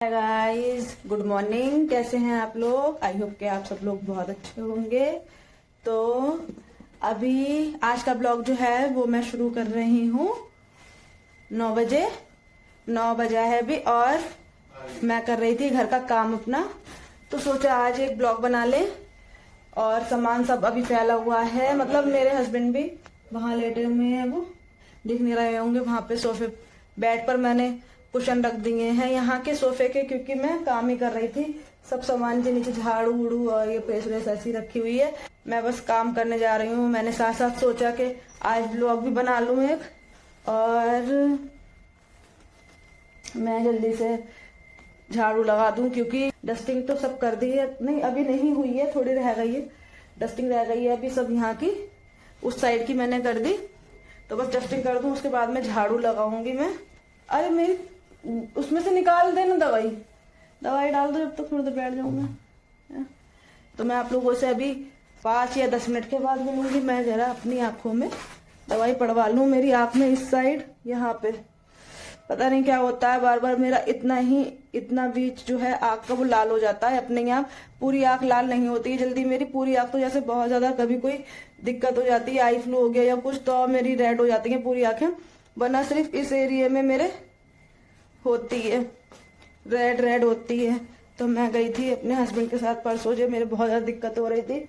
Guys, good morning. कैसे हैं आप लोग? आई होप कि आप सब लोग बहुत अच्छे होंगे। तो अभी आज का ब्लॉग जो है वो मैं शुरू कर रही हूँ 9 बजे। 9 बजा है अभी और मैं कर रही थी घर का काम अपना, तो सोचा आज एक ब्लॉग बना ले। और सामान सब अभी फैला हुआ है, मतलब मेरे हस्बैंड भी वहां लेटे हुए हैं, वो दिख नहीं रहे होंगे। वहां पे सोफे बेड पर मैंने कुशन रख दिए हैं यहाँ के सोफे के, क्योंकि मैं काम ही कर रही थी। सब सामान के नीचे झाड़ू उड़ू और ये प्रेस व्रेस ऐसी रखी हुई है। मैं बस काम करने जा रही हूँ। मैंने साथ साथ सोचा कि आज ब्लॉग भी बना लूँ एक, और मैं जल्दी से झाड़ू लगा दूं, क्योंकि डस्टिंग तो सब कर दी है। नहीं, अभी नहीं हुई है, थोड़ी रह गई है। डस्टिंग रह गई है अभी सब यहाँ की, उस साइड की मैंने कर दी। तो बस डस्टिंग कर दूं, उसके बाद में झाड़ू लगाऊंगी मैं। अरे मेरी उसमें से निकाल देना दवाई, दवाई डाल दो, जब तक थोड़ी देर बैठ जाऊं मैं। तो मैं आप लोगों से अभी 5 या 10 मिनट के बाद मिलूंगी। मैं जरा अपनी आंखों में दवाई पड़वा लूं। मेरी आंख में इस साइड यहाँ पे पता नहीं क्या होता है, बार बार मेरा इतना बीच जो है आंख का वो लाल हो जाता है अपने आप। पूरी आंख लाल नहीं होती है जल्दी मेरी, पूरी आंख तो जैसे बहुत ज्यादा कभी कोई दिक्कत हो जाती है, आई फ्लू हो गया या कुछ, तो मेरी रेड हो जाती है पूरी आंखें। वरना सिर्फ इस एरिया में मेरे होती है, रेड रेड होती है। तो मैं गई थी अपने हस्बैंड के साथ परसों, जब मेरे बहुत ज्यादा दिक्कत हो रही थी,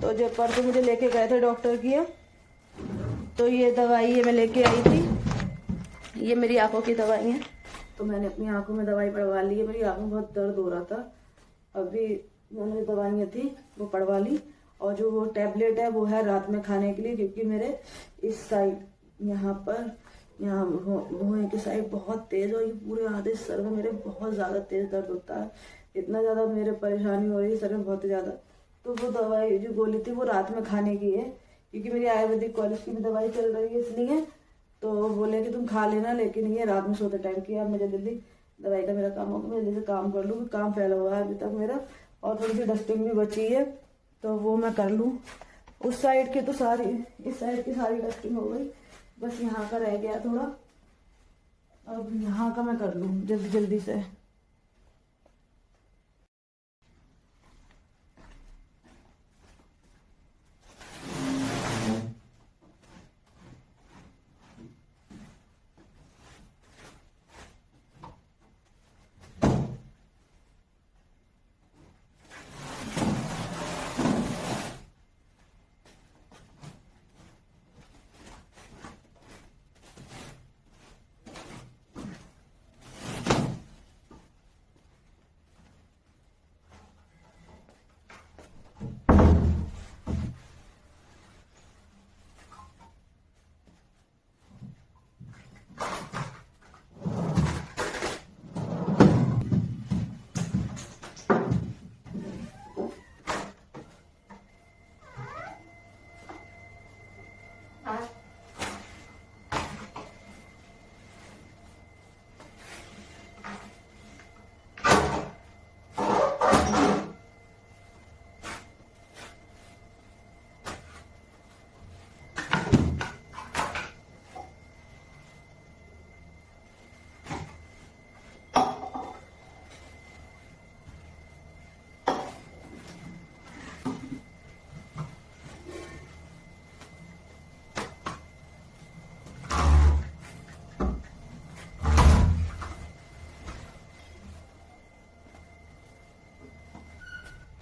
तो जब परसों मुझे लेके गए थे डॉक्टर की, तो ये दवाई ये मैं लेके आई थी। ये मेरी आंखों की दवाई है, तो मैंने अपनी आंखों में दवाई पड़वा ली है। मेरी आंखों में बहुत दर्द हो रहा था, अभी मैंने जो दवाइयाँ थी वो पड़वा ली। और जो वो टैबलेट है वो है रात में खाने के लिए, क्योंकि मेरे इस साइड यहाँ पर यहाँ भुएं की साइड बहुत तेज, और ये पूरे आधे सर में मेरे बहुत ज्यादा तेज दर्द होता है। इतना ज्यादा मेरे परेशानी हो रही है सर में बहुत ज्यादा। तो वो दवाई जो गोली थी वो रात में खाने की है, क्योंकि मेरी आयुर्वेदिक कॉलेज की भी दवाई चल रही है, इसलिए तो बोले कि तुम खा लेना, लेकिन ये रात में सोते टाइम की। अब मुझे जल्दी दवाई का मेरा काम होगा, मैं जल्दी से काम कर लूँ। काम फैला हुआ है अभी तक मेरा, और थोड़ी सी डस्टिंग भी बची है, तो वो मैं कर लूँ। उस साइड की तो सारी, इस साइड की सारी डस्टिंग हो गई, बस यहाँ का रह गया थोड़ा। अब यहाँ का मैं कर लूँ जल्दी जल्दी से।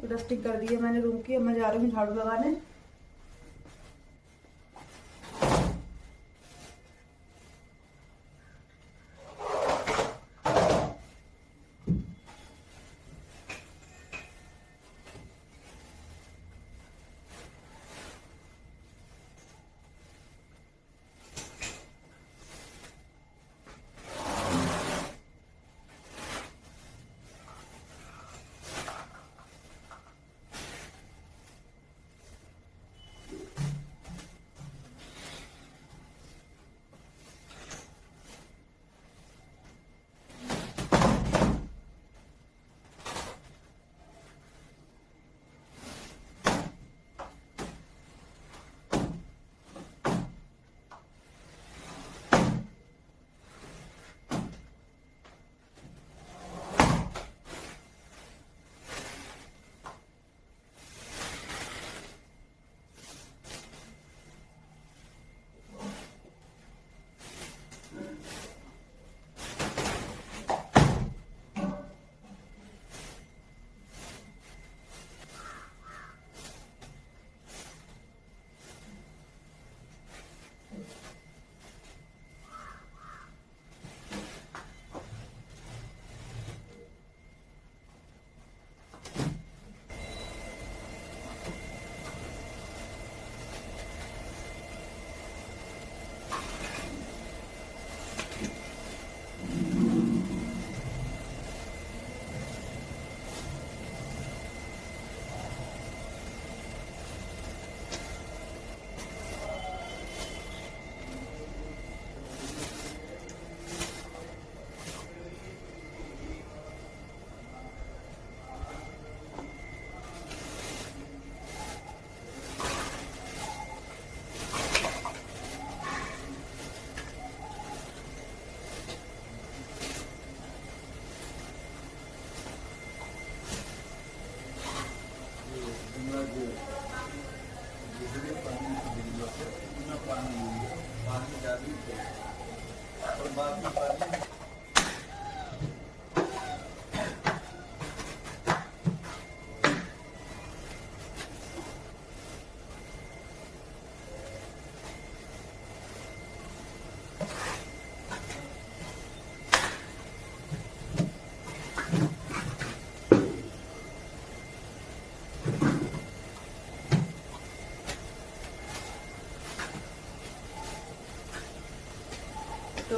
तो डस्टिंग कर दी है मैंने रूम की, अब मैं जा रही हूँ झाड़ू लगाने।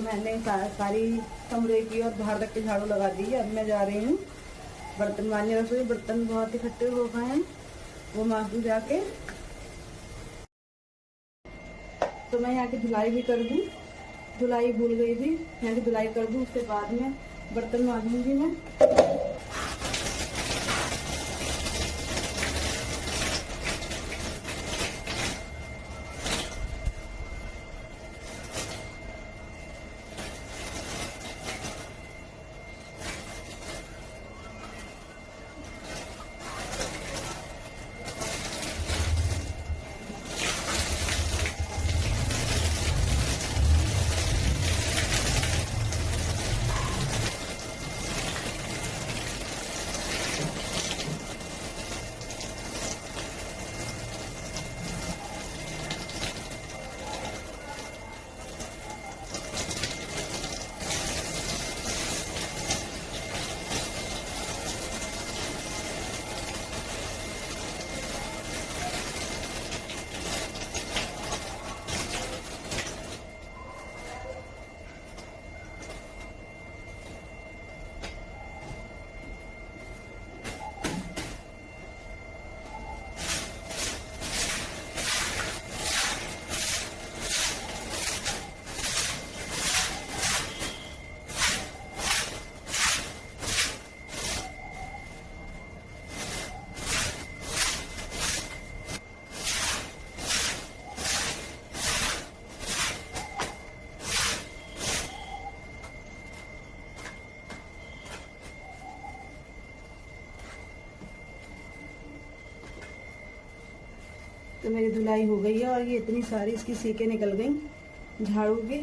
मैंने सारी कमरे की और बाहर तक की झाड़ू लगा दी है। अब मैं जा रही हूँ बर्तन मांजने। रसोई बर्तन बहुत इकट्ठे हो गए हैं, वो मांजू जाके। तो मैं यहाँ की धुलाई भी कर दूँ, धुलाई भूल गई थी, यहाँ की धुलाई कर दूँ, उसके बाद में बर्तन मांजूंगी मैं। तो मेरी धुलाई हो गई है और ये इतनी सारी इसकी सीकें निकल गई झाड़ू की।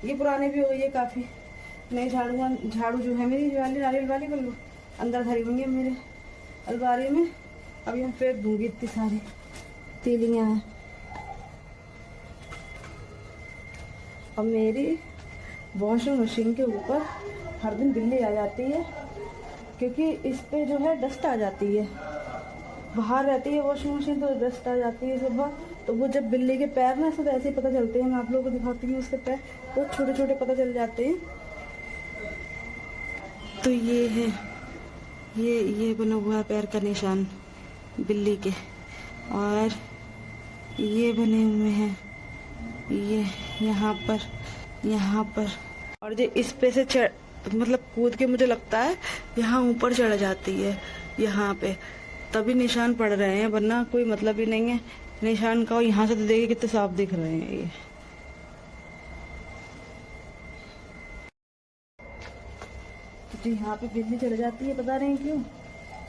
ये पुराने भी हो गई है काफ़ी। नई झाड़ू जो है मेरी वाली नारियल वाली बल्लू अंदर धरी हुई है मेरे अलमारी में। अभी हम फेंक दूंगी, इतनी सारी तीलियाँ हैं। अब मेरी वॉशिंग मशीन के ऊपर हर दिन बिल्ली आ जाती है, क्योंकि इस पे जो है डस्ट आ जाती है। बाहर रहती है वॉशिंग मशीन तो डस्ट आ जाती है सुबह। तो वो जब बिल्ली के पैर ना सब ऐसे ही पता चलते हैं, मैं आप लोगों को दिखाती हूँ उसके पैर, तो छोटे छोटे पता चल जाते हैं। तो ये है, ये बना हुआ है पैर का निशान बिल्ली के, और ये बने हुए हैं ये यहाँ पर। और जो इस पे से मतलब कूद के मुझे लगता है यहाँ ऊपर चढ़ जाती है यहाँ पे, तभी निशान पड़ रहे हैं, वरना कोई मतलब ही नहीं है निशान का। यहाँ से तो देखिए कितने साफ दिख रहे हैं ये। तो यहाँ पे बिजली चढ़ जाती है, पता नहीं क्यों।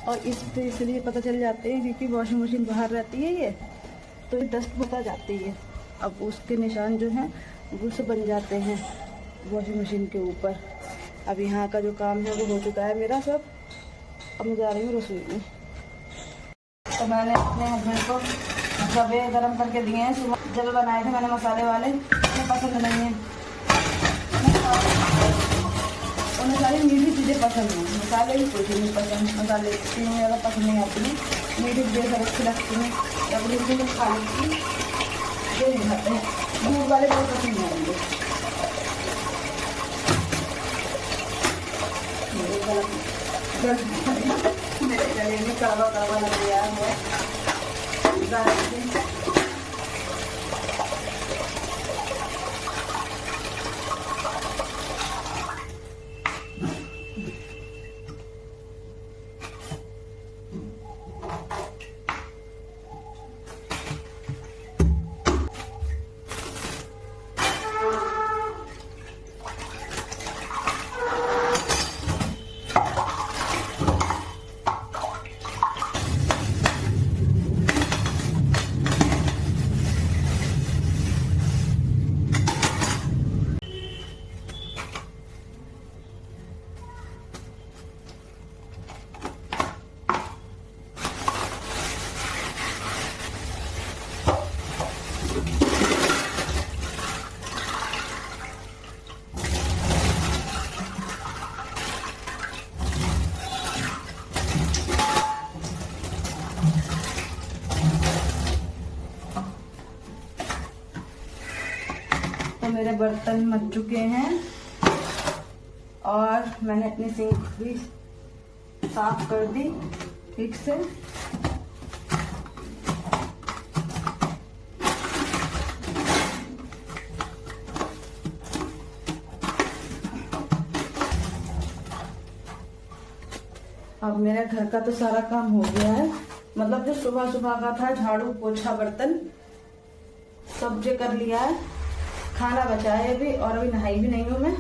और इस पे इसलिए पता चल जाते हैं क्योंकि वॉशिंग मशीन बाहर रहती है ये, तो डस्ट बता जाती है। अब उसके निशान जो हैं वो से बन जाते हैं वॉशिंग मशीन के ऊपर। अब यहाँ का जो काम है वो हो चुका है मेरा सब। अब मैं जा रही हूँ रसोई में। तो मैंने अपने हस्बैंड को जबे गरम करके दिए हैं। सुबह जब बनाए थे मैंने मसाले वाले, उन्हें पसंद नहीं है। उन्हें सारी मीठी चीज़ें पसंद हैं, मसाले ही कुछ नहीं पसंद। मसाले चीज़ें ज़्यादा पसंद नहीं आती हैं, मीठी चीज़ें सब अच्छी लगती हैं। जब मीठी में खा लेती ये नहीं खाते हैं, दूध वाले बहुत पसंद नहीं आएंगे। मेरे गले में कड़वा कड़वा लग गया है। मेरे बर्तन मच चुके हैं और मैंने अपनी सिंक भी साफ कर दी ठीक से। अब मेरा घर का तो सारा काम हो गया है, मतलब जो सुबह सुबह का था झाड़ू पोछा बर्तन सब जो कर लिया है। खाना बचा है अभी और अभी नहाई भी नहीं हूँ मैं।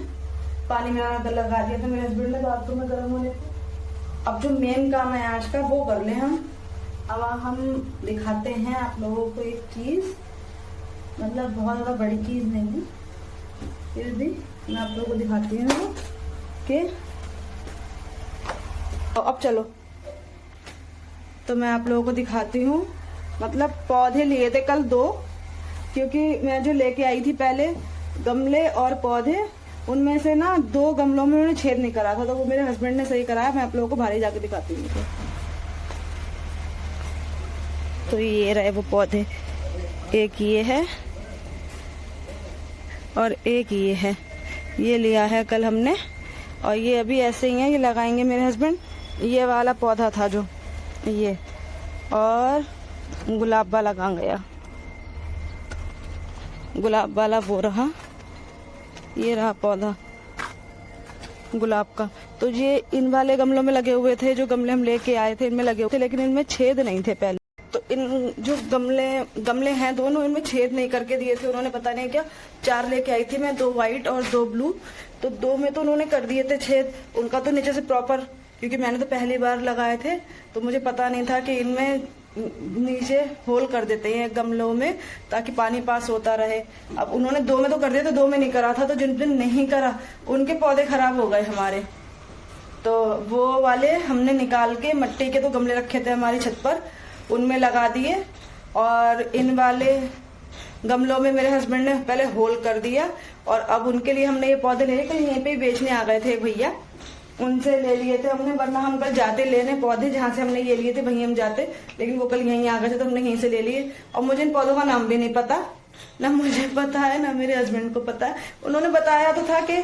पानी मेरा लगा दिया था मेरे हस्बैंड ने बाथरूम में गर्म होने को। अब जो मेन काम है आज का वो कर ले हम। अब हम दिखाते हैं आप लोगों को एक चीज, मतलब बहुत ज्यादा बड़ी चीज नहीं है, फिर भी मैं आप लोगों को दिखाती हूँ कि अब चलो तो मैं आप लोगों को दिखाती हूँ। मतलब पौधे लिए थे कल 2, क्योंकि मैं जो लेके आई थी पहले गमले और पौधे, उनमें से ना 2 गमलों में उन्होंने छेद नहीं करा था, तो वो मेरे हस्बैंड ने सही कराया। मैं आप लोगों को बाहर जाके दिखाती हूँ। तो ये रहे वो पौधे, एक ये है और एक ये है, ये लिया है कल हमने और ये अभी ऐसे ही है, ये लगाएंगे मेरे हस्बैंड। ये वाला पौधा था जो ये, और गुलाब वाला कहाँ गया, गुलाब वाला वो रहा, ये रहा पौधा गुलाब का। तो ये इन वाले गमलों में लगे हुए थे, जो गमले हम लेके आए थे इनमें लगे हुए थे, लेकिन इनमें छेद नहीं थे पहले। तो इन जो गमले हैं दोनों, इनमें छेद नहीं करके दिए थे उन्होंने, पता नहीं क्या। 4 लेके आई थी मैं, 2 वाइट और 2 ब्लू, तो 2 में तो उन्होंने कर दिए थे छेद। उनका तो नीचे से प्रॉपर, क्योंकि मैंने तो पहली बार लगाए थे तो मुझे पता नहीं था कि इनमें नीचे होल कर देते हैं गमलों में ताकि पानी पास होता रहे। अब उन्होंने 2 में तो कर दिया था, 2 में नहीं करा था, तो जिन जिन नहीं करा उनके पौधे खराब हो गए हमारे। तो वो वाले हमने निकाल के, मट्टी के तो गमले रखे थे हमारी छत पर, उनमें लगा दिए। और इन वाले गमलों में मेरे हस्बैंड ने पहले होल कर दिया और अब उनके लिए हमने ये पौधे ले लिए। कल यहीं पे बेचने आ गए थे भैया, उनसे ले लिए थे हमने, वरना हम कल जाते लेने पौधे जहाँ से हमने ये लिए थे वहीं हम जाते, लेकिन वो कल यहीं आ गए थे तो हमने यहीं से ले लिए। और मुझे इन पौधों का नाम भी नहीं पता, ना मुझे पता है ना मेरे हस्बैंड को पता है। उन्होंने बताया तो था कि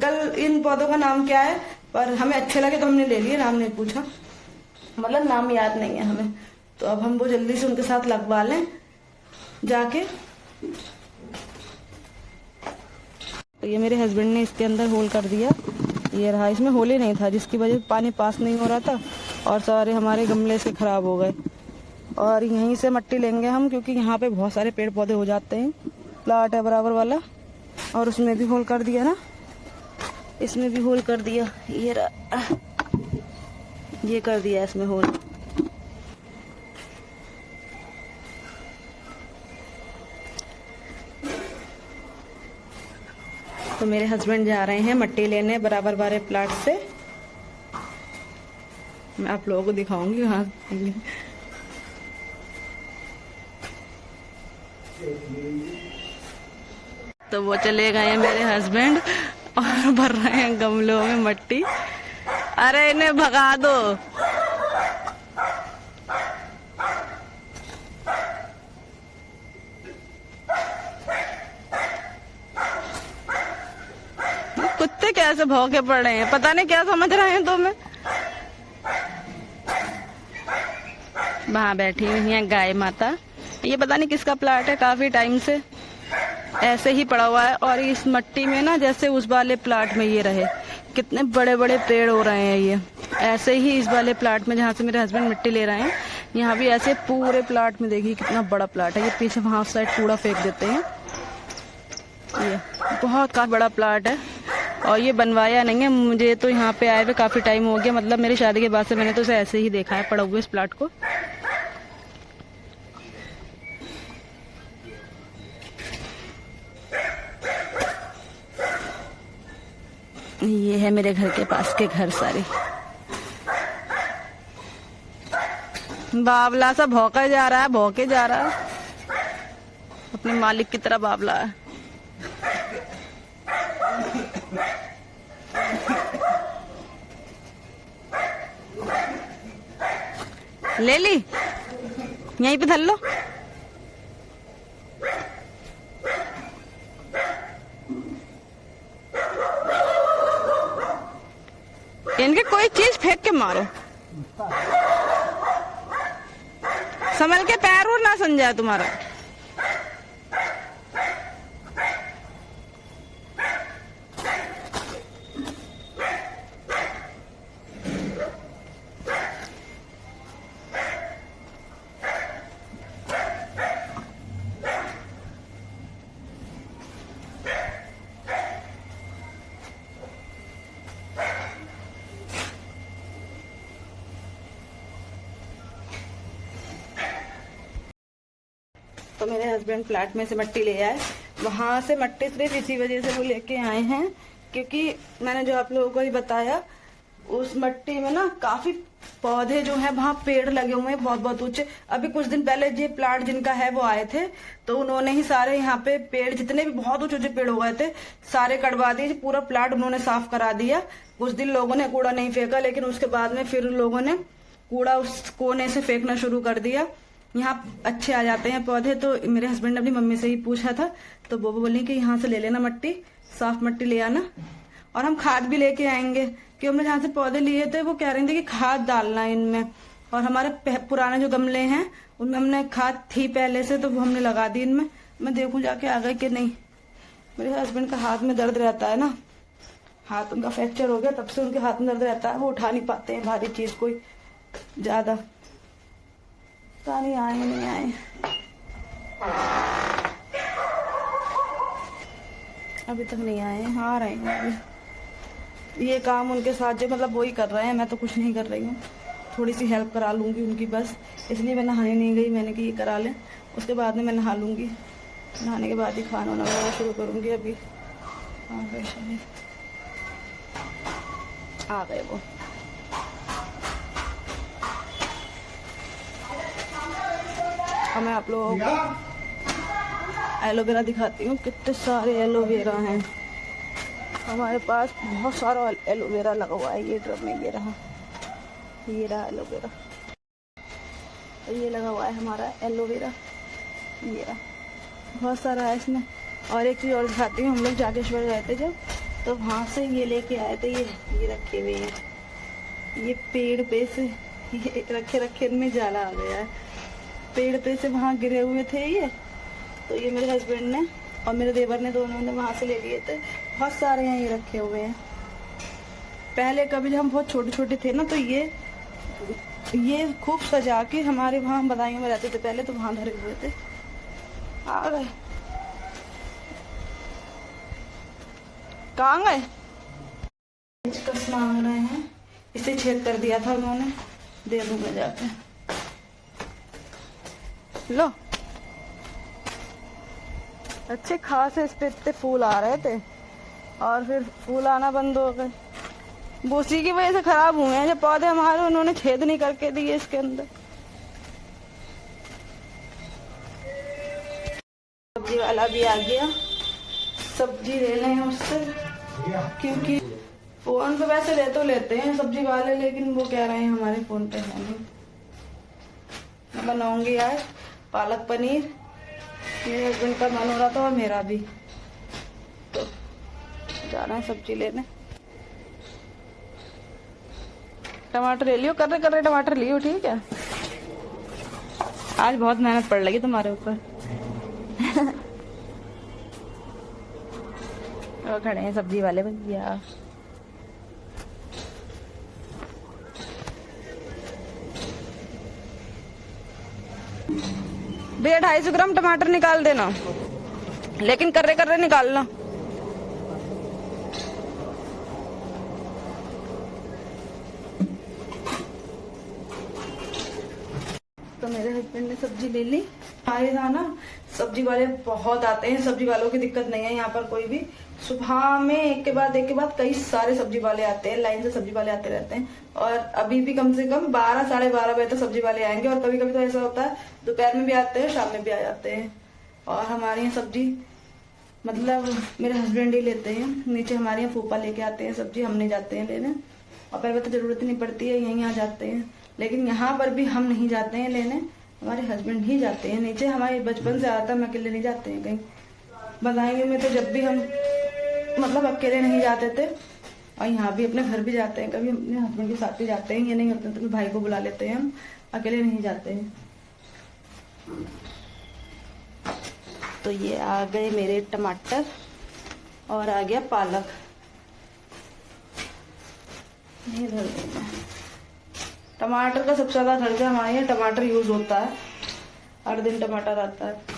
कल इन पौधों का नाम क्या है, पर हमें अच्छे लगे तो हमने ले लिए, नाम नहीं पूछा, मतलब नाम याद नहीं है हमें। तो अब हम वो जल्दी से उनके साथ लगवा लें जाके। तो ये मेरे हस्बैंड ने इसके अंदर होल कर दिया, ये रहा। इसमें होल ही नहीं था जिसकी वजह से पानी पास नहीं हो रहा था और सारे हमारे गमले से खराब हो गए। और यहीं से मट्टी लेंगे हम, क्योंकि यहाँ पे बहुत सारे पेड़ पौधे हो जाते हैं। प्लाट है बराबर वाला और उसमें भी होल कर दिया ना, इसमें भी होल कर दिया, ये कर दिया इसमें होल। तो मेरे हस्बैंड जा रहे हैं मट्टी लेने बराबर वाले प्लाट से। मैं आप लोगों को दिखाऊंगी वहां। तो वो चले गए हैं मेरे हस्बैंड और भर रहे हैं गमलों में मट्टी। अरे इन्हें भगा दो। कुत्ते कैसे भौंके पड़ रहे हैं, पता नहीं क्या समझ रहे हैं। तो मैं वहां बैठी हुई है गाय माता। ये पता नहीं किसका प्लाट है, काफी टाइम से ऐसे ही पड़ा हुआ है। और इस मट्टी में ना, जैसे उस वाले प्लाट में ये रहे, कितने बड़े बड़े पेड़ हो रहे हैं। ये ऐसे ही इस वाले प्लाट में जहाँ से मेरे हस्बैंड मिट्टी ले रहे हैं, यहाँ भी ऐसे पूरे प्लाट में देखिए कितना बड़ा प्लाट है। ये पीछे वहां साइड कूड़ा फेंक देते हैं। ये बहुत काफी बड़ा प्लाट है और ये बनवाया नहीं है। मुझे तो यहाँ पे आए हुए काफी टाइम हो गया, मतलब मेरी शादी के बाद से मैंने तो इसे ऐसे ही देखा है पड़ा हुआ इस प्लाट को। ये है मेरे घर के पास के घर सारे। बावला सा भौंका जा रहा है, भौंके जा रहा है अपने मालिक की तरह बावला है। ले ली, यहीं पे धर लो। इनके कोई चीज फेंक के मारो, संभल के, पैर और ना सन जाए तुम्हारा। तो मेरे हस्बैंड फ्लैट में से मट्टी ले आए, वहां से मट्टी सिर्फ इसी वजह से वो लेके आए हैं क्योंकि मैंने जो आप लोगों को ही बताया, उस मट्टी में ना काफी पौधे जो है वहां पेड़ लगे हुए हैं बहुत बहुत ऊंचे। अभी कुछ दिन पहले ये प्लाट जिनका है वो आए थे, तो उन्होंने ही सारे यहाँ पे पेड़ जितने भी बहुत ऊंचे ऊंचे पेड़ हो गए थे सारे कटवा दिए, पूरा प्लाट उन्होंने साफ करा दिया। कुछ दिन लोगों ने कूड़ा नहीं फेंका, लेकिन उसके बाद में फिर लोगों ने कूड़ा उस कोने से फेंकना शुरू कर दिया। यहाँ अच्छे आ जाते हैं पौधे। तो मेरे हस्बैंड ने अपनी मम्मी से ही पूछा था, तो वो बोली कि यहाँ से ले लेना मट्टी, साफ मट्टी ले आना, और हम खाद भी लेके आएंगे। कि हमने जहाँ से पौधे लिए थे वो कह रहे थे कि खाद डालना है इनमें, और हमारे पुराने जो गमले हैं उनमें हमने खाद थी पहले से, तो वो हमने लगा दी इनमें। मैं देखूं जाके आ गए कि नहीं। मेरे हस्बैंड का हाथ में दर्द रहता है ना, हाथ उनका फ्रैक्चर हो गया, तब से उनके हाथ में दर्द रहता है, वो उठा नहीं पाते हैं भारी चीज कोई ज्यादा। पता नहीं आए नहीं आए, अभी तक नहीं आए, आ रहे हैं अभी। ये काम उनके साथ जो मतलब वो ही कर रहे हैं, मैं तो कुछ नहीं कर रही हूँ, थोड़ी सी हेल्प करा लूंगी उनकी बस, इसलिए मैं नहाने नहीं गई। मैंने कि ये करा लें, उसके बाद में मैं नहा लूंगी, नहाने के बाद ही खाना वाना वगैरह शुरू करूंगी। अभी आ गए शायद, आ गए वो। अब मैं आप लोगों को एलोवेरा दिखाती हूँ, कितने सारे एलोवेरा हैं हमारे पास, बहुत सारा एलोवेरा लगा हुआ है। ये ड्रम में ये रहा एलोवेरा, ये लगा हुआ है हमारा एलोवेरा, ये रहा, बहुत सारा है इसमें। और एक चीज़ और दिखाती हूँ, हम लोग जागेश्वर गए थे जब, तो वहाँ से ये लेके आए थे, ये रखे हुए हैं, ये पेड़ पे से ये रखे इनमें जाला आ गया है, पेड़ पे से वहाँ गिरे हुए थे ये। तो ये मेरे हस्बैंड ने और मेरे देवर ने, दोनों ने वहाँ से ले लिए थे। बहुत सारे यहाँ ये रखे हुए हैं। पहले कभी जब हम बहुत छोटे छोटे थे ना, तो ये खूब सजा के हमारे वहाँ बदायूं में रहते थे पहले, तो वहाँ धरे हुए थे। आ गए, कहाँ गए? कस मांग रहे हैं, इसे छेद कर दिया था उन्होंने, दे दूंगा जाके। लो, अच्छे खासे इस पे इतने फूल आ रहे थे और फिर फूल आना बंद हो गए। उसी की वजह से खराब हुए हैं जो पौधे हमारे, उन्होंने छेद नहीं करके दिए इसके अंदर। सब्जी वाला भी आ गया, सब्जी ले लें उससे, क्योंकि फोन पे वैसे ले तो लेते हैं सब्जी वाले, लेकिन वो कह रहे हैं हमारे फोन पे है नहीं। मैं बनाऊंगी आज पालक पनीर, मेरे हस्बैंड का मन हो रहा था और मेरा भी, तो जाना है सब्जी लेने। टमाटर ले लियो, कर्रे टमाटर लियो, ठीक है। आज बहुत मेहनत पड़ लगी तुम्हारे ऊपर। और खड़े हैं सब्जी वाले भैया। भैया 250 ग्राम टमाटर निकाल देना, लेकिन कर्रे निकालना। तो मेरे हस्बैंड ने सब्जी ले ली। हमारे यहाँ ना सब्जी वाले बहुत आते हैं, सब्जी वालों की दिक्कत नहीं है यहाँ पर कोई भी। सुबह में एक के बाद कई सारे सब्जी वाले आते हैं, लाइन से सब्जी वाले आते रहते हैं। और अभी भी कम से कम 12 साढ़े 12 बजे तक सब्जी वाले आएंगे। और कभी कभी तो ऐसा होता है दोपहर में भी आते हैं, शाम में भी आ जाते हैं। और हमारे यहाँ सब्जी मतलब मेरे हस्बैंड ही लेते हैं, नीचे हमारे यहाँ फूफा लेके आते हैं सब्जी, हम नहीं जाते हैं लेने। और पहले तो जरूरत नहीं पड़ती है, यहीं आ जाते हैं। लेकिन यहाँ पर भी हम नहीं जाते हैं लेने, हमारे हस्बैंड ही जाते हैं नीचे। हमारे बचपन से आता, हम अकेले नहीं जाते हैं कहीं। बदायूं में तो जब भी हम मतलब अकेले नहीं जाते थे, और यहाँ भी अपने घर भी जाते हैं, कभी अपने हस्बैंड के साथ भी जाते हैं, ये नहीं होते तो भाई को बुला लेते हैं, हम अकेले नहीं जाते हैं। तो ये आ गए मेरे टमाटर और आ गया पालक। ये धर देना। टमाटर का सबसे ज्यादा खर्चा हमारे यहाँ टमाटर यूज होता है, हर दिन टमाटर आता है।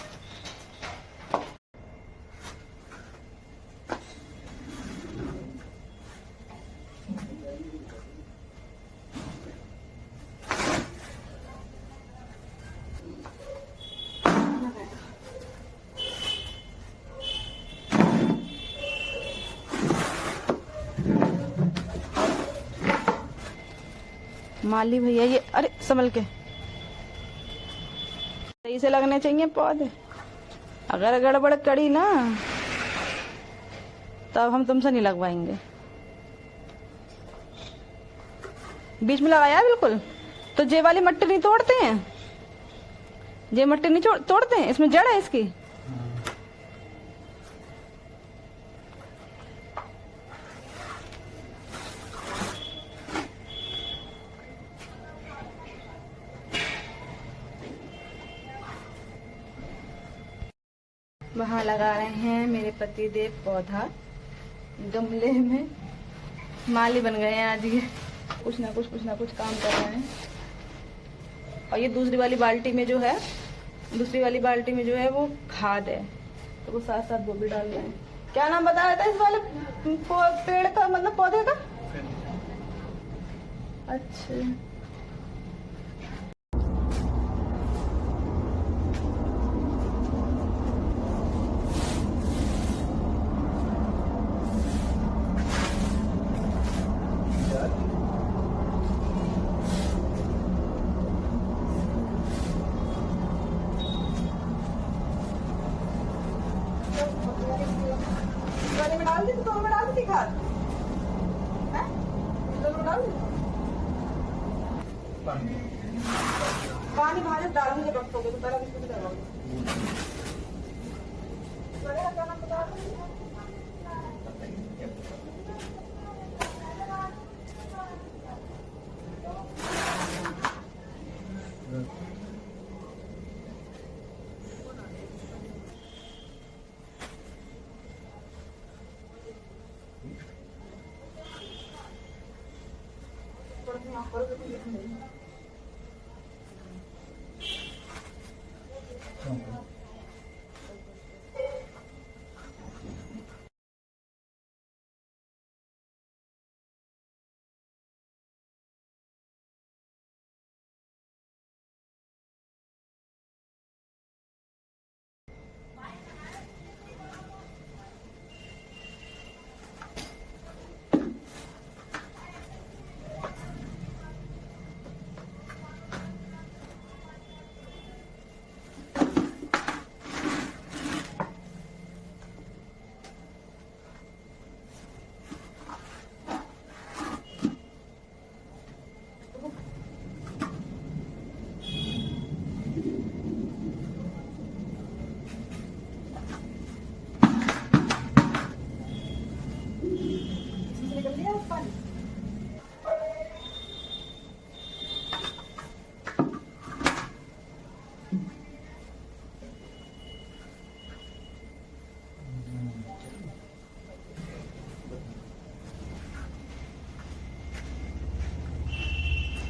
माली भैया ये, अरे संभल के, सही से लगने चाहिए पौधे। अगर गड़बड़ करी ना तब हम तुमसे नहीं लगवाएंगे। बीच में लगाया बिल्कुल। तो जे वाली मट्टी नहीं तोड़ते हैं, जे मट्टी नहीं तोड़ते हैं, इसमें जड़ है इसकी। वहाँ लगा रहे हैं मेरे पति देव पौधा गमले में। माली बन गए हैं आज ये, कुछ ना कुछ काम कर रहे हैं। और ये दूसरी वाली बाल्टी में जो है, वो खाद है, तो वो साथ साथ वो भी डाल रहे हैं। क्या नाम बताया था इस वाले पेड़ का, मतलब पौधे का? अच्छा, में डाल दी, तो में डाल दी खाद, दोनों डाल दी। पानी भाजत डालूंगी, रखोगे तो पहले किसको डालोगे?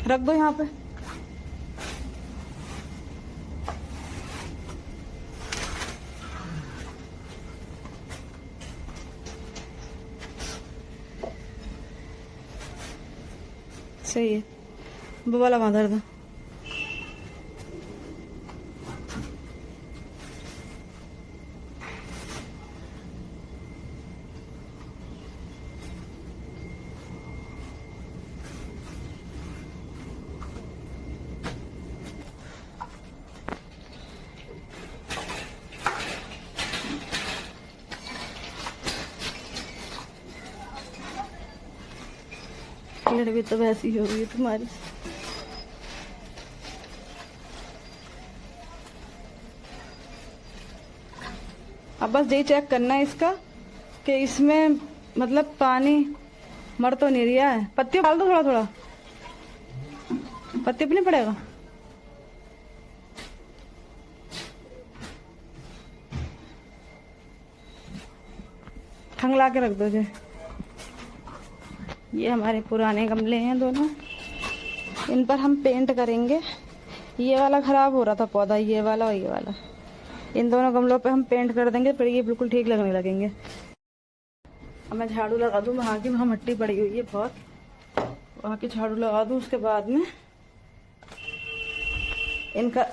रख दो यहाँ पे। सही है, वो वाला वहां धर दो। लड़की तो वैसी हो गई तुम्हारी। अब बस यही चेक करना है इसका कि इसमें मतलब पानी मर तो नहीं रहा है। पत्ती डाल दो थोड़ा थोड़ा, पत्ती भी नहीं पड़ेगा। ठंगला के रख दो जे। ये हमारे पुराने गमले हैं दोनों, इन पर हम पेंट करेंगे। ये वाला खराब हो रहा था पौधा, ये वाला और ये वाला, इन दोनों गमलों पे हम पेंट कर देंगे, फिर ये बिल्कुल ठीक लगने लगेंगे। अब मैं झाड़ू लगा दूं, वहाँ मिट्टी पड़ी हुई है बहुत, वहाँ की झाड़ू लगा दूं। उसके बाद में इनका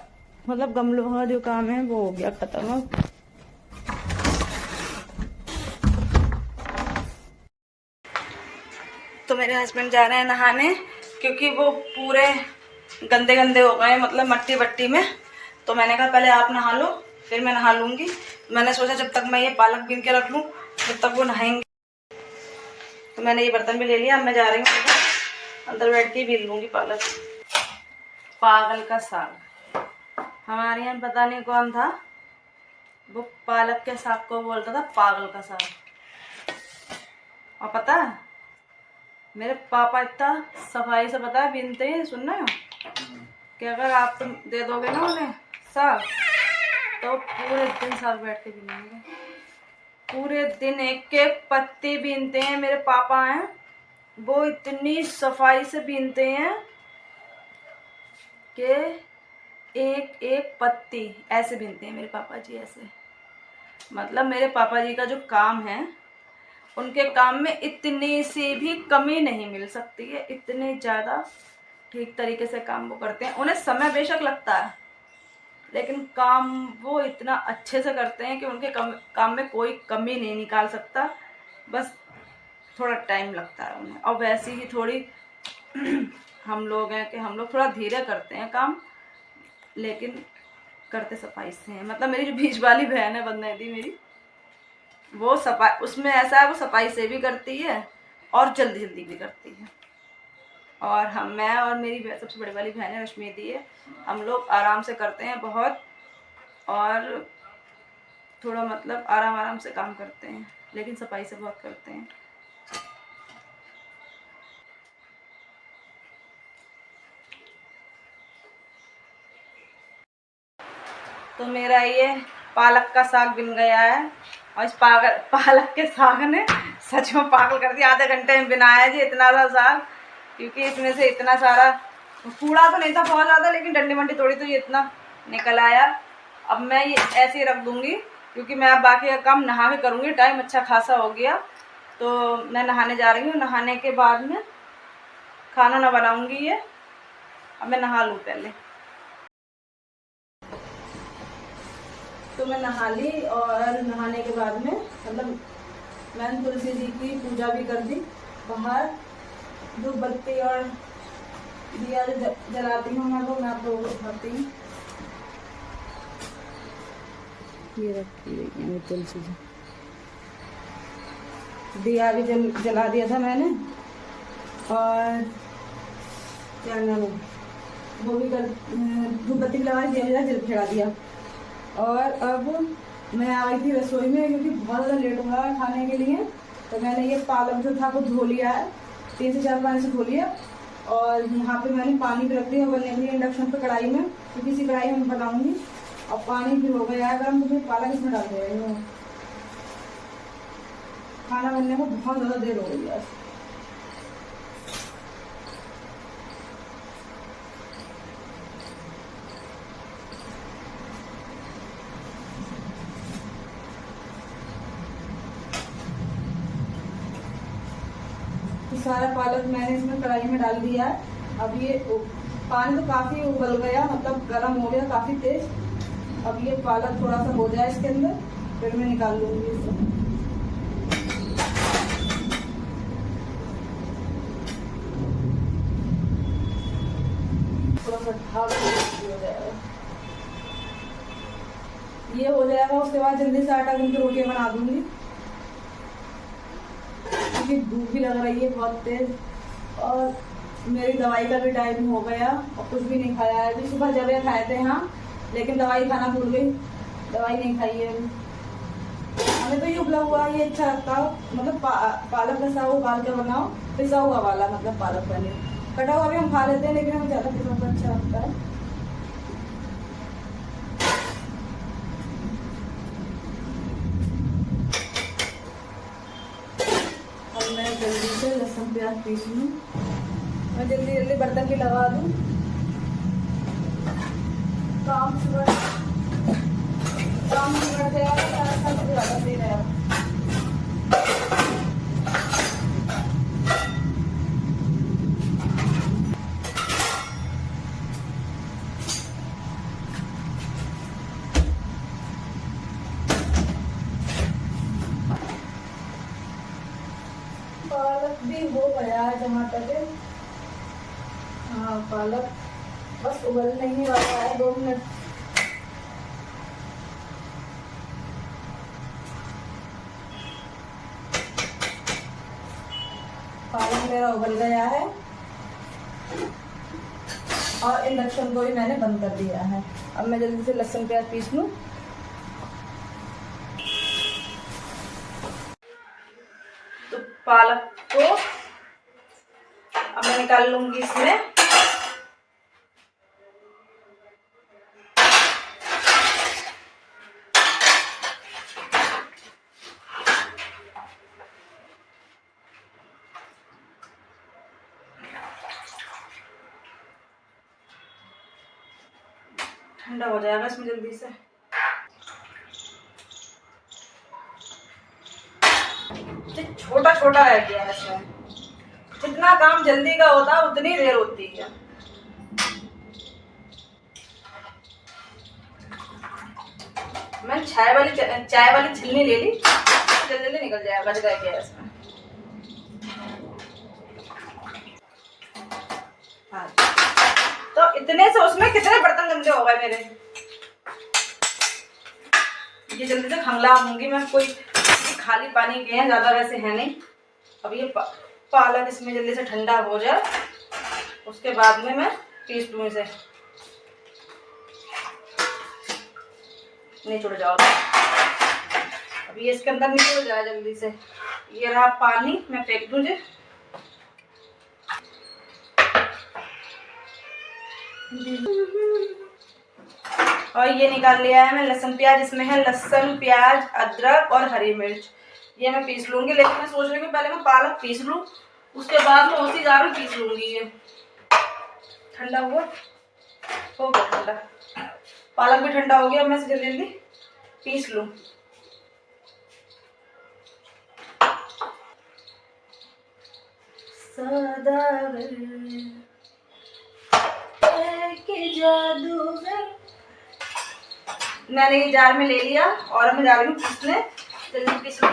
मतलब गमलों का जो काम है वो हो गया खत्म। तो मेरे हस्बैंड जा रहे हैं नहाने, क्योंकि वो पूरे गंदे गंदे हो गए मतलब मट्टी वट्टी में। तो मैंने कहा पहले आप नहा लो फिर मैं नहा लूंगी। मैंने सोचा जब तक मैं ये पालक बीन के रख लूं तब तक वो नहाएंगे। तो मैंने ये बर्तन भी ले लिया। अब मैं जा रही हूँ अंदर बैठ के बीन लूंगी पालक। पागल का साग, हमारे यहाँ पता नहीं कौन था वो पालक के साग को बोलता था पागल का साग। और पता है मेरे पापा इतना सफाई से पता है बीनते हैं, सुनना है कि अगर आप तुम दे दोगे ना उन्हें साग तो पूरे दिन साग बैठ के बीनेंगे। पूरे दिन एक एक पत्ती बीनते हैं मेरे पापा हैं, वो इतनी सफाई से बीनते हैं कि एक एक पत्ती ऐसे बीनते हैं मेरे पापा जी। ऐसे मतलब मेरे पापा जी का जो काम है, उनके काम में इतनी सी भी कमी नहीं मिल सकती है। इतने ज़्यादा ठीक तरीके से काम वो करते हैं। उन्हें समय बेशक लगता है लेकिन काम वो इतना अच्छे से करते हैं कि उनके काम में कोई कमी नहीं निकाल सकता। बस थोड़ा टाइम लगता है उन्हें। और वैसे ही थोड़ी हम लोग हैं कि हम लोग थोड़ा धीरे करते हैं काम, लेकिन करते सफाई से हैं। मतलब मेरी जो बीच वाली बहन है बंदा दी मेरी, वो सफाई उसमें ऐसा है, वो सफाई से भी करती है और जल्दी जल्दी भी करती है। और मैं और मेरी सबसे बड़ी वाली बहन है रश्मि दी है, हम लोग आराम से करते हैं बहुत, और थोड़ा मतलब आराम आराम से काम करते हैं, लेकिन सफाई से बहुत करते हैं। तो मेरा ये पालक का साग बिन गया है, और इस पालक के साग ने सच में पागल कर दिया। आधे घंटे में बिनाया जी इतना सा साग, क्योंकि इसमें से इतना सारा कूड़ा तो नहीं था बहुत ज़्यादा, लेकिन डंडी मंडी तोड़ी तो ये इतना निकल आया। अब मैं ये ऐसे ही रख दूँगी, क्योंकि मैं अब बाकी का काम नहा के करूँगी। टाइम अच्छा खासा हो गया, तो मैं नहाने जा रही हूँ। नहाने के बाद में खाना ना बनाऊँगी ये। अब मैं नहा लूँ पहले। तो मैं नहा ली, और नहाने के बाद में मतलब मैंने तुलसी जी की पूजा भी कर दी। बाहर धूप बत्ती और दिया जलाती हूँ मैं, वो मैं आप लोगों को दिखाती हूँ। ये रखी हुई है तुलसी जी, दिया भी जला दिया था मैंने, और क्या नाम है वो भी कर धूप बत्ती लगा दिया, जल खिला दिया। और अब मैं आ गई थी रसोई में, क्योंकि बहुत ज़्यादा लेट हो रहा है खाने के लिए। तो मैंने ये पालक जो था वो धो लिया है, 3 से 4 पानी से धो लिया, और यहाँ पे मैंने पानी भी रख दिया बनने के लिए इंडक्शन पे कढ़ाई में, क्योंकि इसी कढ़ाई में बनाऊंगी। और पानी भी हो गया है गर्म, तो फिर पालक इसमें डाल दे रही हूँ। खाना बनने को बहुत ज़्यादा देर हो गई है। सारा पालक मैंने इसमें कढ़ाई में डाल दिया है। अब ये पानी तो काफ़ी उबल गया, मतलब गर्म हो गया काफ़ी तेज। अब ये पालक थोड़ा सा हो जाए इसके अंदर, फिर मैं निकाल लूँगी इसे। थोड़ा सा ढाक हो जाएगा, ये हो जाएगा। उसके बाद जल्दी से आटा गूंथ के रोटियाँ बना दूँगी, क्योंकि धूप भी लग रही है बहुत तेज, और मेरी दवाई का भी टाइम हो गया और कुछ भी नहीं खाया है। अभी सुबह जबे खाए थे हाँ, लेकिन दवाई खाना भूल गई, दवाई नहीं खाई है अभी। हमें तो ये उबला हुआ ये अच्छा लगता है, मतलब पालक पिसा हुआ उबाल के बनाओ, पिसा हुआ वाला मतलब पालक पनीर। कटा हुआ भी हम खा लेते हैं, लेकिन हमें ज़्यादा पिसा हुआ अच्छा लगता है। अब मैं जल्दी से लहसुन प्याज पीस लूँ, मैं जल्दी जल्दी बर्तन भी लगा दूँ, काम सुबह जाएगा, ज़्यादा सही रहेगा। पालक भी हो गया है जहाँ तक है। हाँ पालक बस उबलने ही वाला है, 2 मिनट। पालक मेरा उबल गया है और इंडक्शन को भी मैंने बंद कर दिया है। अब मैं जल्दी से लहसुन प्याज पीस लूँ। तो पालक को अब मैं निकाल लूंगी इसमें। ठंडा हो जाएगा इसमें जल्दी से। छोटा छोटा रह गया है इसमें, जितना काम जल्दी का होता है उतनी देर होती है। मैंने चाय वाली छलनी ले ली, जल्दी जल्दी निकल जाएगा, बच रह गया इसमें। हाँ तो इतने से उसमें कितने बर्तन गंदे हो गए मेरे। ये जल्दी से खंगला दूंगी मैं, कोई खाली पानी के हैं, ज्यादा वैसे है नहीं। अब ये पालक इसमें जल्दी से ठंडा हो जाए, उसके बाद में मैं पीस लूँ इसे। नहीं छुड़ जाओ, अब ये इसके अंदर निकल जाए जल्दी से। ये रहा पानी, मैं फेंक दूँ जी। और ये निकाल लिया है मैं लहसुन प्याज, इसमें है लहसुन प्याज अदरक और हरी मिर्च। ये मैं पीस लूंगी, लेकिन मैं सोच रही हूँ पहले मैं पालक पीस लूँ, उसके बाद मैं उसी जार में पीस लूंगी। ये ठंडा हुआ हो गया, ठंडा पालक भी ठंडा हो गया। मैं इसे जल्दी जल्दी पीस लूँ। मैंने ये जार में ले लिया और मैं जा रही हूँ पीसने, जल्दी पीस लूँ।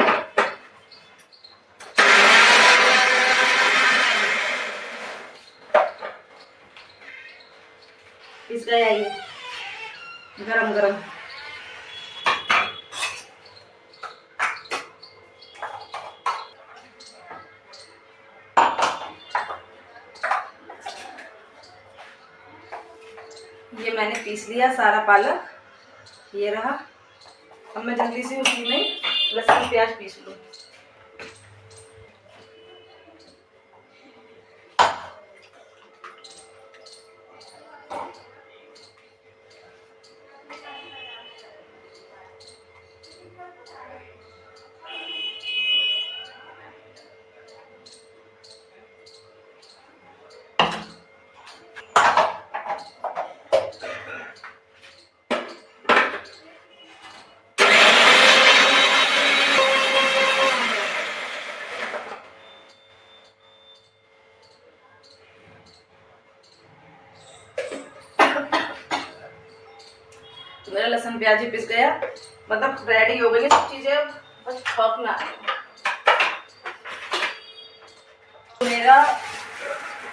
पीस गया ये गरम गरम। ये मैंने पीस लिया सारा पालक, ये रहा। अब मैं जल्दी से उसी में लहसुन प्याज पीस लूँ। मेरा लहसुन प्याज ही पिस गया, मतलब रेडी हो गई सब चीजें, बस छौंकना है। मेरा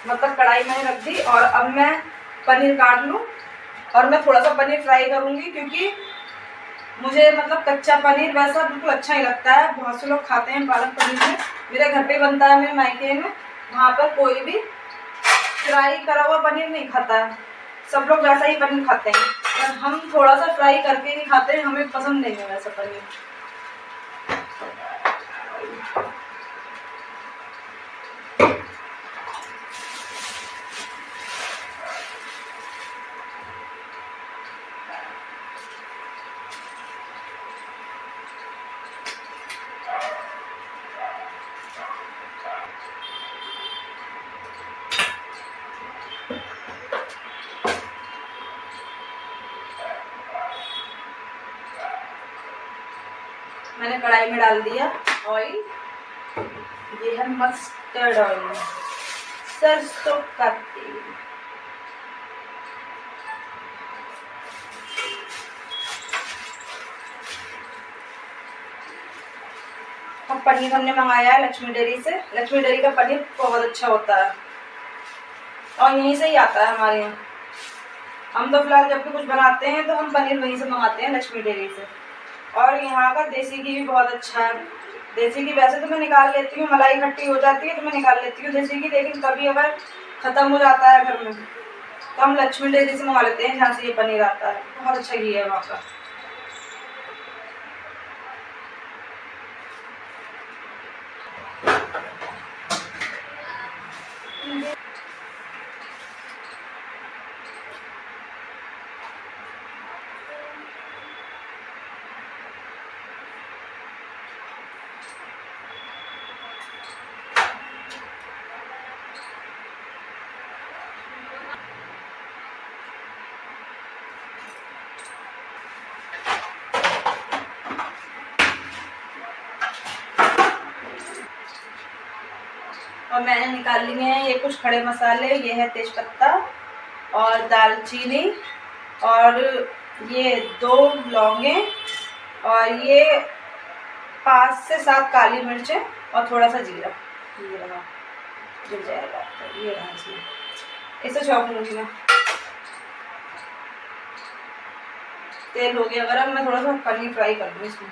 मतलब कढ़ाई मैंने रख दी और अब मैं पनीर काट लूँ और मैं थोड़ा सा पनीर फ्राई करूँगी, क्योंकि मुझे मतलब कच्चा पनीर वैसा बिल्कुल अच्छा ही लगता है। बहुत से लोग खाते हैं पालक पनीर में, मेरे घर पे बनता है, मेरे मायके में, वहाँ पर कोई भी फ्राई करा हुआ पनीर नहीं खाता है, सब लोग वैसा ही पनीर खाते हैं। और हम थोड़ा सा फ्राई करके ही खाते हैं, हमें पसंद नहीं है वैसा पनीर। कढ़ाई में डाल दिया ऑयल। ये है मस्टर्ड ऑयल, सरसों का तेल। अब पनीर हमने मंगाया है लक्ष्मी डेयरी से। लक्ष्मी डेयरी का पनीर बहुत अच्छा होता है और यहीं से ही आता है हमारे यहाँ। हम तो फिलहाल जब भी कुछ बनाते हैं तो हम पनीर वहीं से मंगाते हैं, लक्ष्मी डेयरी से। और यहाँ का देसी घी भी बहुत अच्छा है। देसी घी वैसे तो मैं निकाल लेती हूँ, मलाई खट्टी हो जाती है तो मैं निकाल लेती हूँ देसी घी, लेकिन कभी अगर ख़त्म हो जाता है घर में तो हम लक्ष्मी डेयरी से मंगा लेते हैं, जहाँ से ये पनीर आता है। बहुत अच्छा घी है वहाँ का। और मैंने निकाल लिए हैं ये कुछ खड़े मसाले। ये है तेजपत्ता और दालचीनी और ये 2 लौंगे और ये 5 से 7 काली मिर्चें और थोड़ा सा जीरा। ये रहा, जल जाएगा तो ये रहा, इसमें इसे चॉप लूँगी मैं। तेल हो गया गरम, मैं थोड़ा सा पनीर फ्राई कर दूँ इसमें।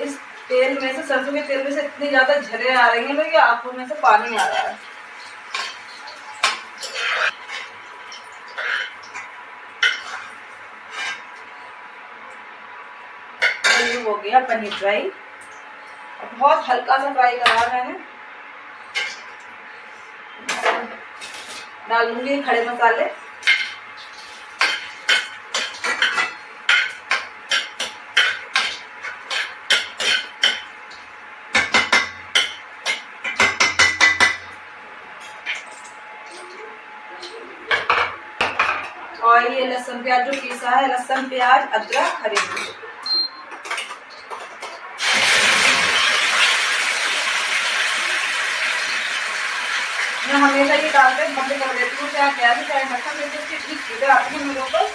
इस तेल में से, सरसों के तेल में से इतनी ज्यादा झरे आ रही हैं मेरी आंखों में से पानी आ रहा है। ये हो गया पनीर फ्राई। बहुत हल्का सा फ्राई करा है मैंने। डाल दूंगी खड़े मसाले। और ये लहसुन प्याज जो पीसा है, लहसुन प्याज अदरक हरी मिर्च। मैं हमेशा ये डालते बंद कर देती हूँ, चाहे गैस चाहे ढक्कन, लेकिन इसकी इतनी चीज़ें आती हैं मेरे ऊपर।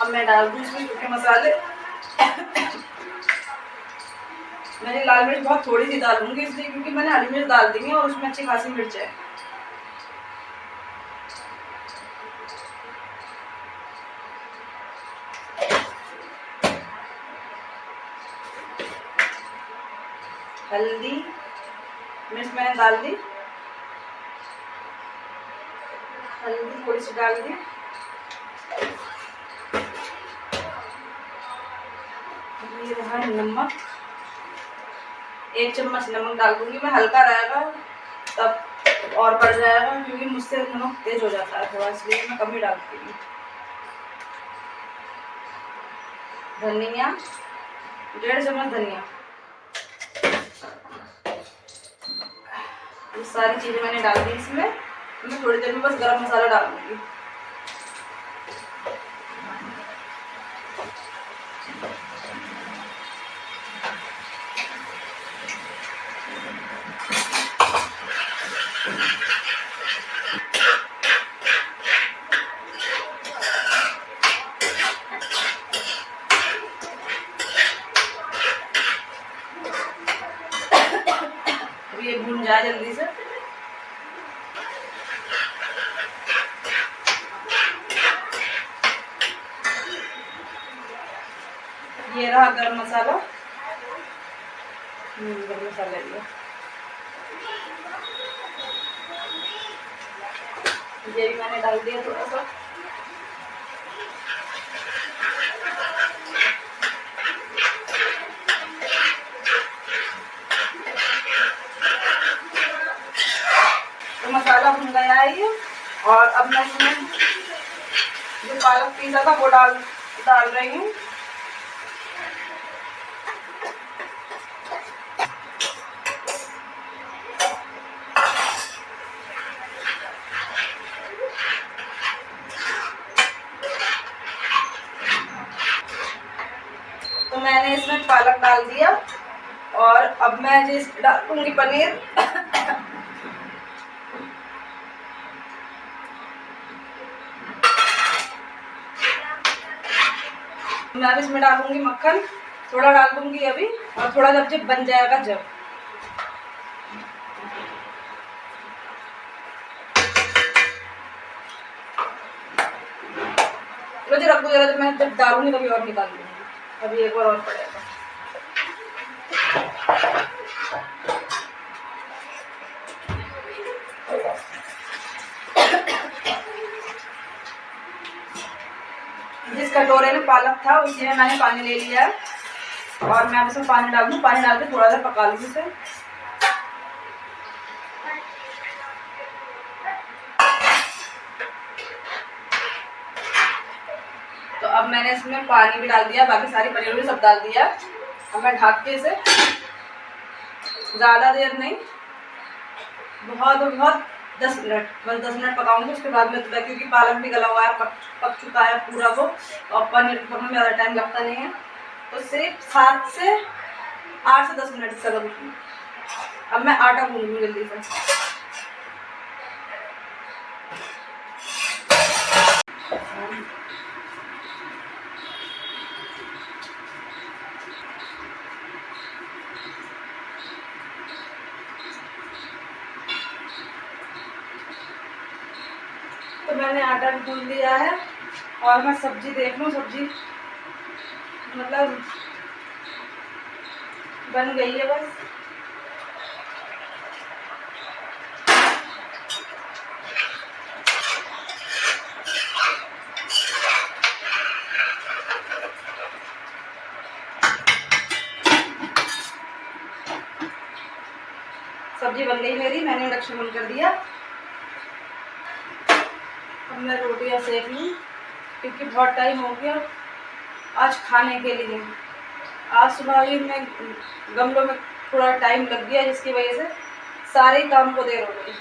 अब मैं डाल दूँ इसमें सूखे मसाले। मैंने लाल मिर्च बहुत थोड़ी सी डालूंगी इसलिए क्योंकि मैंने हरी मिर्च डाल दी है और उसमें अच्छी खासी मिर्च है। हल्दी मिर्च मैंने डाल दी, हल्दी थोड़ी सी डाल दी। ये रहा नमक, 1 चम्मच नमक डाल दूंगी मैं। हल्का रहेगा तब और बढ़ जाएगा क्योंकि मुझसे नमक तेज हो जाता है थोड़ा, इसलिए मैं कम ही डालती हूँ। धनिया 1.5 चम्मच धनिया। ये सारी चीजें मैंने डाल दी इसमें। मैं थोड़ी देर में बस गरम मसाला डाल दूंगी। ये भून जाए जल्दी से। ये रहा गरम मसाला। गरम मसाला लिया, ये भी मैंने डाल दिया थोड़ा सा। तो मसाला भुन गया है ये, और अब मैं इसमें जो पालक पीसा था वो डाल रही हूँ। तो मैंने इसमें पालक डाल दिया, और अब मैं जो इसमें डालूंगी पनीर। मैं अब इसमें डालूंगी मक्खन, थोड़ा डाल दूंगी अभी, और थोड़ा जब बन जाएगा जब। मुझे रख दो जरा, जब मैं जब डालूंगी तभी और निकाल लूंगी, अभी एक बार और पड़ेगा। जिस कटोरे में पालक था उसी में मैंने पानी ले लिया है, और मैं इसमें पानी डाल दूँ। पानी डाल के थोड़ा सा पका लूँ इसे। तो अब मैंने इसमें पानी भी डाल दिया, बाकी सारी पनीर भी सब डाल दिया। अब मैं ढक के इसे ज़्यादा देर नहीं, बहुत 10 मिनट, बस 10 मिनट पकाऊंगी। उसके बाद में, क्योंकि पालक भी गला हुआ है, पक चुका है पूरा वो, और पनीर को पकने में ज़्यादा टाइम लगता नहीं है, तो सिर्फ 8 से 10 मिनट इसका करूँगी। अब मैं आटा गूंदूंगी जल्दी से। तो मैंने आटा भी गूंद लिया है, और मैं सब्जी देख लूँ, सब्जी मतलब बन गई है बस। सब्जी बन गई मेरी, मैंने इंडक्शन बंद कर दिया। अब मैं रोटियां सेक लूँ, क्योंकि बहुत टाइम हो गया आज खाने के लिए। आज सुबह ही मैं गमलों में थोड़ा टाइम लग गया, जिसकी वजह से सारे काम को देर हो गई।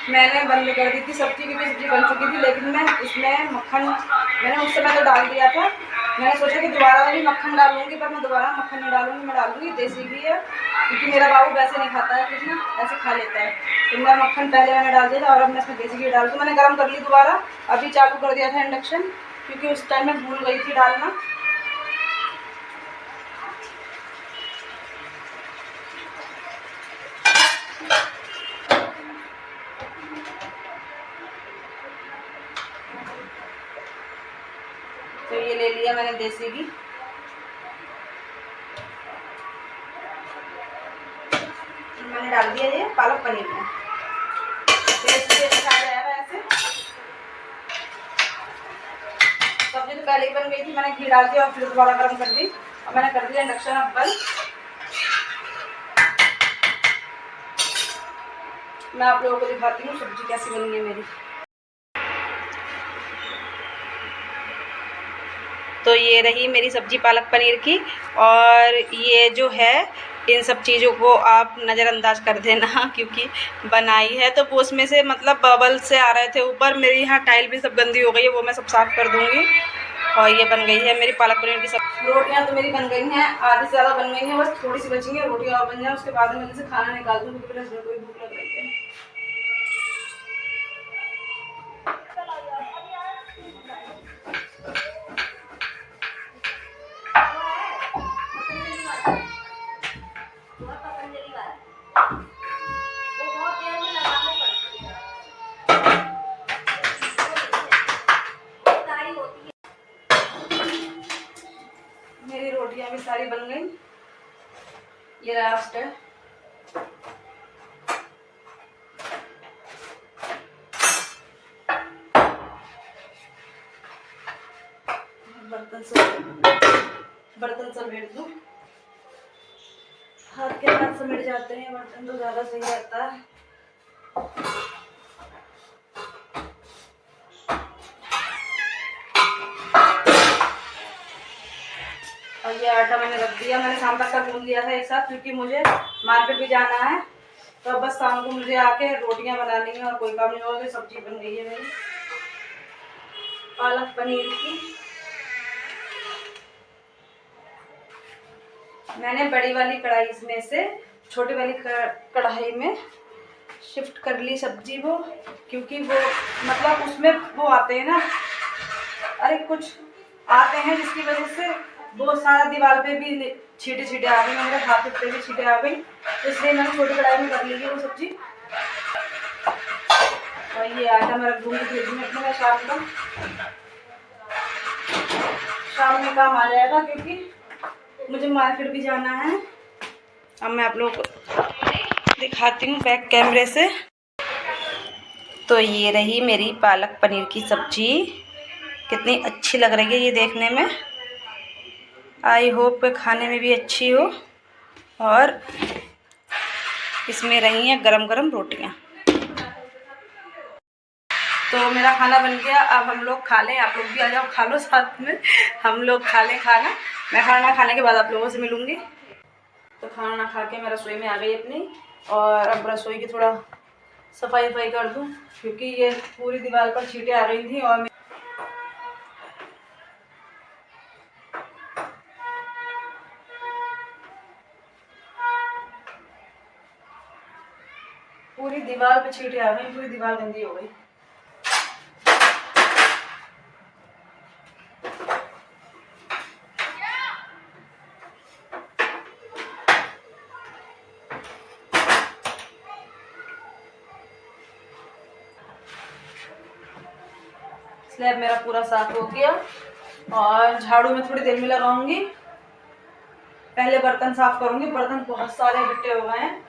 मैंने बंद कर दी थी सब्जी, क्योंकि सब्जी बन चुकी थी, लेकिन मैं इसमें मक्खन मैंने उस समय तो डाल दिया था, मैंने सोचा कि दोबारा मैं भी मक्खन डालूंगी, पर मैं दोबारा मक्खन नहीं डालूंगी, मैं डालूंगी देसी घी है, क्योंकि मेरा बाबू वैसे नहीं खाता है कुछ ना, ऐसे खा लेता है। तो मेरा मक्खन पहले मैंने डाल दिया था और अब मैं इसमें देसी घी डाल दूँ। मैंने गर्म कर ली दोबारा, अभी चालू कर दिया था इंडक्शन, क्योंकि उस टाइम मैं भूल गई थी डालना। तो ये ले लिया मैंने देसी घी, मैंने डाल दिया ये पालक पनीर में, टेस्ट भी अच्छा आ जाएगा ऐसे। सब्जी तो पहले ही बन गई थी, मैंने घी डाल दिया और फिर दोबारा गर्म कर दी और मैंने कर दिया इंडक्शन अब बंद। मैं आप लोगों को दिखाती हूँ सब्जी कैसी बनी है मेरी। तो ये रही मेरी सब्जी पालक पनीर की, और ये जो है इन सब चीज़ों को आप नज़रअंदाज कर देना, क्योंकि बनाई है तो वो उसमें से मतलब बबल से आ रहे थे ऊपर। मेरी यहाँ टाइल भी सब गंदी हो गई है, वो मैं सब साफ़ कर दूँगी। और ये बन गई है मेरी पालक पनीर की सब्जी। रोटियाँ तो मेरी बन गई हैं, आधी से ज़्यादा बन गई हैं, बस थोड़ी सी बची हैं। रोटियाँ और बन जाए उसके बाद मैं इसे खाना निकाल दूँ, क्योंकि मेरे हस्बैंड को भी भूख लग रही है। मेरी रोटियां भी सारी बन गई, ये लास्ट है। बर्तन समेट दूं, हाथ के हाथ समेट जाते हैं बर्तन तो ज्यादा सही रहता है। और ये आटा मैंने रख दिया, मैंने शाम तक का गूंद लिया था एक साथ, क्योंकि मुझे मार्केट भी जाना है। तो अब बस शाम को मुझे आके रोटियां बनानी है और कोई काम नहीं होगा। सब्जी बन गई है मेरी पालक पनीर की। मैंने बड़ी वाली कढ़ाई में से छोटी वाली कढ़ाई में शिफ्ट कर ली सब्जी वो, क्योंकि वो मतलब उसमें वो आते हैं ना, अरे कुछ आते हैं जिसकी वजह से वो सारा दीवार पे भी छींटे छींटे आ गई, मेरे हाथ पे भी छींटे आ गई, इसलिए मैंने छोटी कढ़ाई में कर ली है वो सब्जी। और ये आटा मैं रख दूँगी फ्रिज में अपने, शाम में काम आ जाएगा, क्योंकि मुझे मार्केट भी जाना है। अब मैं आप लोगों को दिखाती हूँ बैक कैमरे से। तो ये रही मेरी पालक पनीर की सब्जी, कितनी अच्छी लग रही है ये देखने में। आई होप खाने में भी अच्छी हो। और इसमें रही हैं गरम गरम रोटियां। तो मेरा खाना बन गया, अब हम लोग खा लें। आप लोग भी आ जाओ, खा लो साथ में, हम लोग खा लें खाना। मैं खाना खाने के बाद आप लोगों से मिलूंगी। तो खाना खा के मैं रसोई में आ गई अपनी, और अब रसोई की थोड़ा सफाई कर दूं, क्योंकि ये पूरी दीवार पर छींटे आ गई थी और पूरी दीवार पे छींटे आ गई, पूरी दीवार गंदी हो गई। स्लैब मेरा पूरा साफ हो गया, और झाड़ू में थोड़ी देर में लगाऊंगी। पहले बर्तन साफ करूंगी, बर्तन बहुत सारे इकट्ठे हो गए हैं।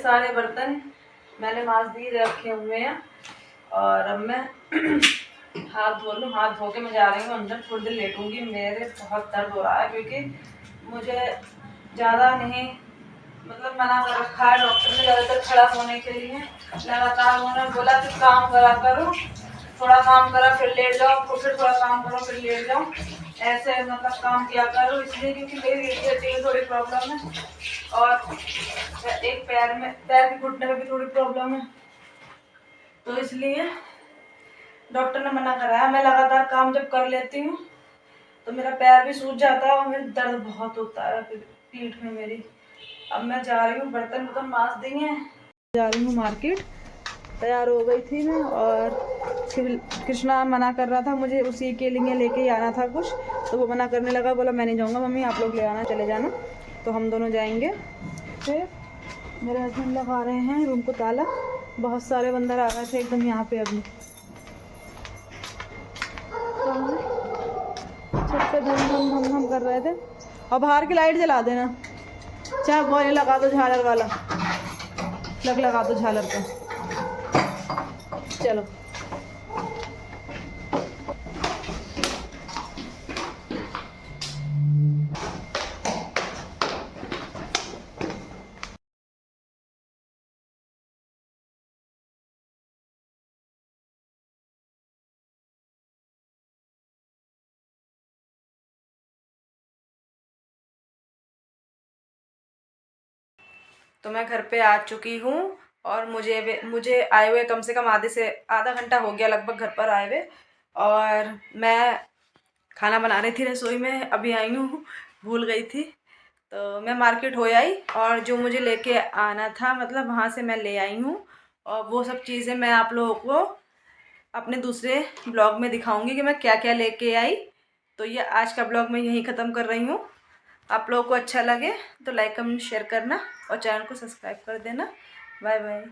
सारे बर्तन मैंने मांज दिए रखे हुए हैं और अब मैं हाथ धो लूँ। हाथ धो के मैं जा रही हूँ अंदर, थोड़ी देर लेटूंगी। मेरे बहुत दर्द हो रहा है क्योंकि मुझे ज़्यादा नहीं मतलब मना कर रखा है डॉक्टर ने ज़्यादातर खड़ा होने के लिए। लगातार उन्होंने बोला कि काम करा करो, थोड़ा काम करा फिर लेट जाओ, फिर थोड़ा काम करो फिर लेट जाओ, ऐसे मतलब काम किया करो। इसलिए क्योंकि मेरी रीढ़ की थोड़ी प्रॉब्लम है और एक पैर के घुटने में भी थोड़ी प्रॉब्लम है, तो इसलिए डॉक्टर ने मना कराया। मैं लगातार काम जब कर लेती हूँ तो मेरा पैर भी सूज जाता है और मेरे दर्द बहुत होता है पीठ में मेरी। अब मैं जा रही हूँ, बर्तन मांज देंगे, जा रही हूँ मार्केट। तैयार हो गई थी मैं और कृष्णा मना कर रहा था, मुझे उसी के लिए लेके ही आना था कुछ, तो वो मना करने लगा, बोला मैं नहीं जाऊँगा मम्मी, आप लोग ले आना, चले जाना। तो हम दोनों जाएंगे। फिर मेरे हस्बैंड लगा रहे हैं रूम को ताला। बहुत सारे बंदर आ गए थे एकदम यहाँ पे अभी। छत पे धम धम धम धम कर रहे थे। और बाहर की लाइट जला देना, चाहे वो लगा दो झालर वाला, लगा दो झालर का। चलो तो मैं घर पे आ चुकी हूँ और मुझे आए हुए कम से कम आधा घंटा हो गया लगभग घर पर आए हुए। और मैं खाना बना रही थी रसोई में, अभी आई हूँ, भूल गई थी। तो मैं मार्केट हो आई और जो मुझे लेके आना था मतलब वहाँ से मैं ले आई हूँ। और वो सब चीज़ें मैं आप लोगों को अपने दूसरे ब्लॉग में दिखाऊंगी कि मैं क्या क्या लेके आई। तो ये आज का ब्लॉग मैं यहीं ख़त्म कर रही हूँ। आप लोगों को अच्छा लगे तो लाइक कमेंट शेयर करना और चैनल को सब्सक्राइब कर देना। Bye bye.